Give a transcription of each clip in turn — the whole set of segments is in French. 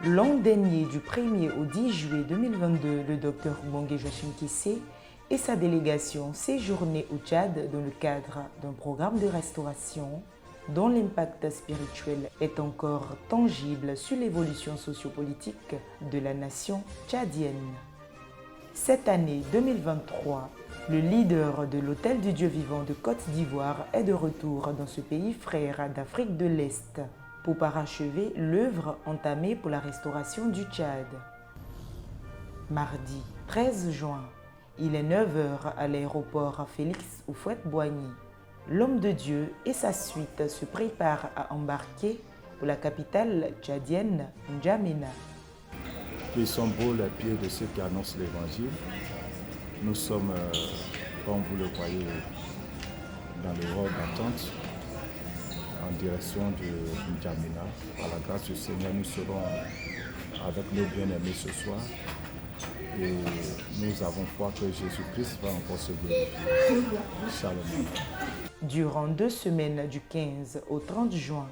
L'an dernier, du 1er au 10 juillet 2022, le Dr Gbongue Joachim Kissé et sa délégation séjournaient au Tchad dans le cadre d'un programme de restauration dont l'impact spirituel est encore tangible sur l'évolution sociopolitique de la nation tchadienne. Cette année 2023, le leader de l'Hôtel du Dieu vivant de Côte d'Ivoire est de retour dans ce pays frère d'Afrique de l'Est pour parachever l'œuvre entamée pour la restauration du Tchad. Mardi 13 juin, il est 9h à l'aéroport Félix Houphouët-Boigny. L'homme de Dieu et sa suite se préparent à embarquer pour la capitale tchadienne, N'Djamena. Ils sont beaux les pieds de ceux qui annoncent l'évangile. Nous sommes, comme vous le voyez, dans le hall d'attente en direction de N'Djamena. À la grâce du Seigneur, nous serons avec nos bien-aimés ce soir et nous avons foi que Jésus-Christ va encore se glorifier. Shalom. Durant 2 semaines du 15 au 30 juin,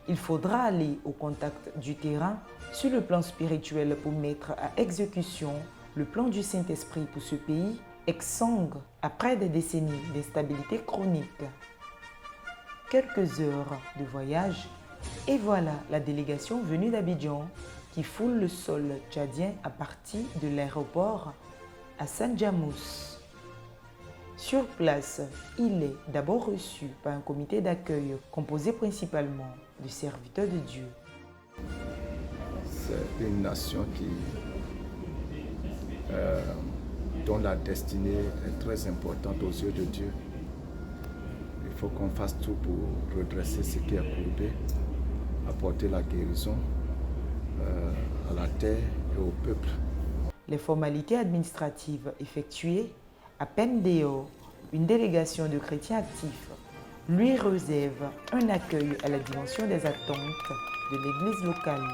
il faudra aller au contact du terrain sur le plan spirituel pour mettre à exécution le plan du Saint-Esprit pour ce pays, exsangue après des décennies d'instabilité chronique. Quelques heures de voyage, et voilà la délégation venue d'Abidjan qui foule le sol tchadien à partir de l'aéroport à Saint-Jamous. Sur place, il est d'abord reçu par un comité d'accueil composé principalement de serviteurs de Dieu. C'est une nation dont la destinée est très importante aux yeux de Dieu. Il faut qu'on fasse tout pour redresser ce qui est courbé, apporter la guérison à la terre et au peuple. Les formalités administratives effectuées, à peine dehors, une délégation de chrétiens actifs lui réserve un accueil à la dimension des attentes de l'église locale.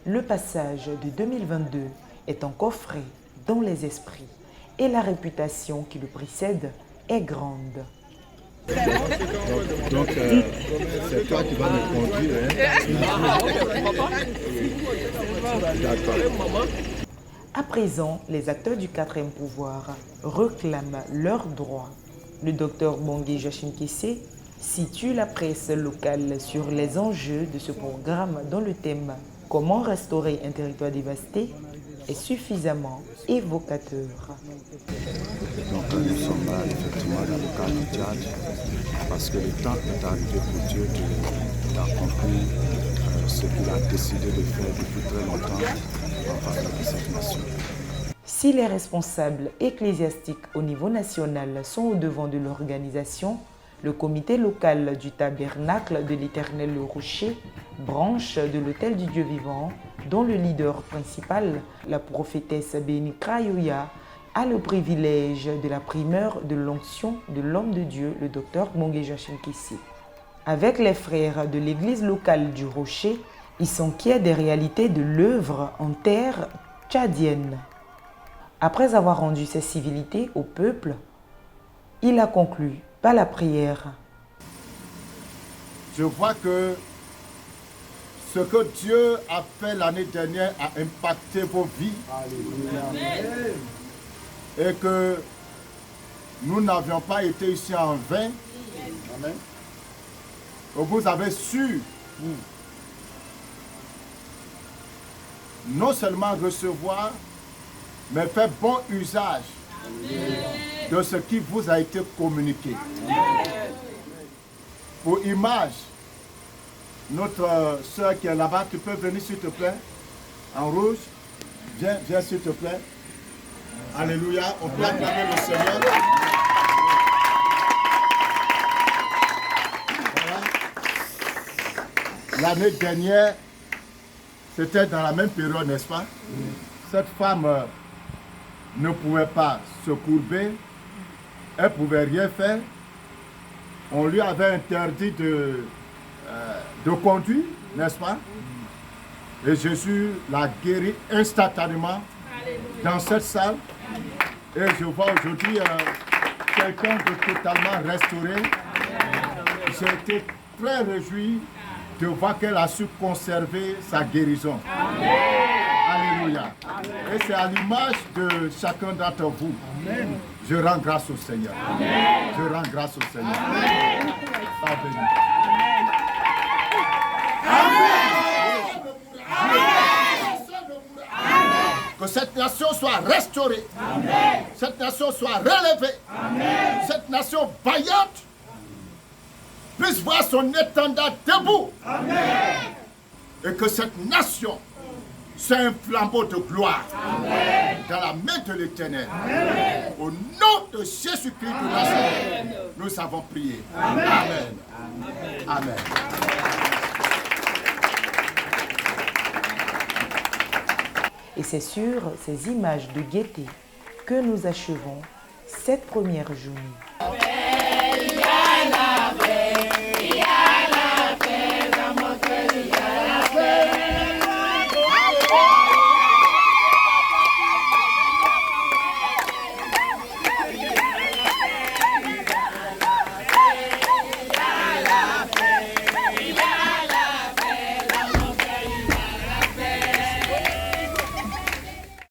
Le passage de 2022 est encore frais dans les esprits et la réputation qui le précède est grande. Donc c'est toi qui vas me conduire. D'accord. À présent, les acteurs du 4e pouvoir réclament leurs droits. Le Dr Gbongue Joachim Kissé situe la presse locale sur les enjeux de ce programme dans le thème « Comment restaurer un territoire dévasté » est suffisamment évocateur. Donc nous sommes là effectivement dans le cadre du Tchad parce que le temps est arrivé pour Dieu d'accomplir ce qu'il a décidé de faire depuis très longtemps en faveur de cette nation. Si les responsables ecclésiastiques au niveau national sont au devant de l'organisation, le comité local du tabernacle de l'Éternel le Rocher, branche de l'Hôtel du Dieu vivant, dont le leader principal, la prophétesse Béni Krayoya, a le privilège de la primeur de l'onction de l'homme de Dieu, le Dr Gbongue Joachim Kissé. Avec les frères de l'église locale du Rocher, ils s'inquiètent des réalités de l'œuvre en terre tchadienne. Après avoir rendu ses civilités au peuple, il a conclu par la prière. Je vois que ce que Dieu a fait l'année dernière a impacté vos vies. Alléluia. Et que nous n'avions pas été ici en vain. Amen. Vous avez su non seulement recevoir, mais faire bon usage de ce qui vous a été communiqué. Pour image, notre soeur qui est là-bas, tu peux venir s'il te plaît, en rouge. Viens s'il te plaît. Alléluia, on peut acclamer le Seigneur. Voilà. L'année dernière, c'était dans la même période, n'est-ce pas? Cette femme ne pouvait pas se courber, elle ne pouvait rien faire. On lui avait interdit de conduire, n'est-ce pas? Et Jésus l'a guéri instantanément dans cette salle. Et je vois aujourd'hui quelqu'un de totalement restauré. J'ai été très réjoui de voir qu'elle a su conserver sa guérison. Amen. Alléluia. Amen. Et c'est à l'image de chacun d'entre vous. Amen. Je rends grâce au Seigneur. Amen. Je rends grâce au Seigneur. Amen. Amen. Que cette nation soit restaurée. Amen. Cette nation soit relevée. Amen. Cette nation vaillante puisse voir son étendard debout. Amen. Et que cette nation soit un flambeau de gloire. Amen. Dans la main de l'Éternel. Amen. Au nom de Jésus-Christ de Nazareth, nous avons prié. Amen. Amen. Amen. Et c'est sur ces images de gaieté que nous achevons cette première journée.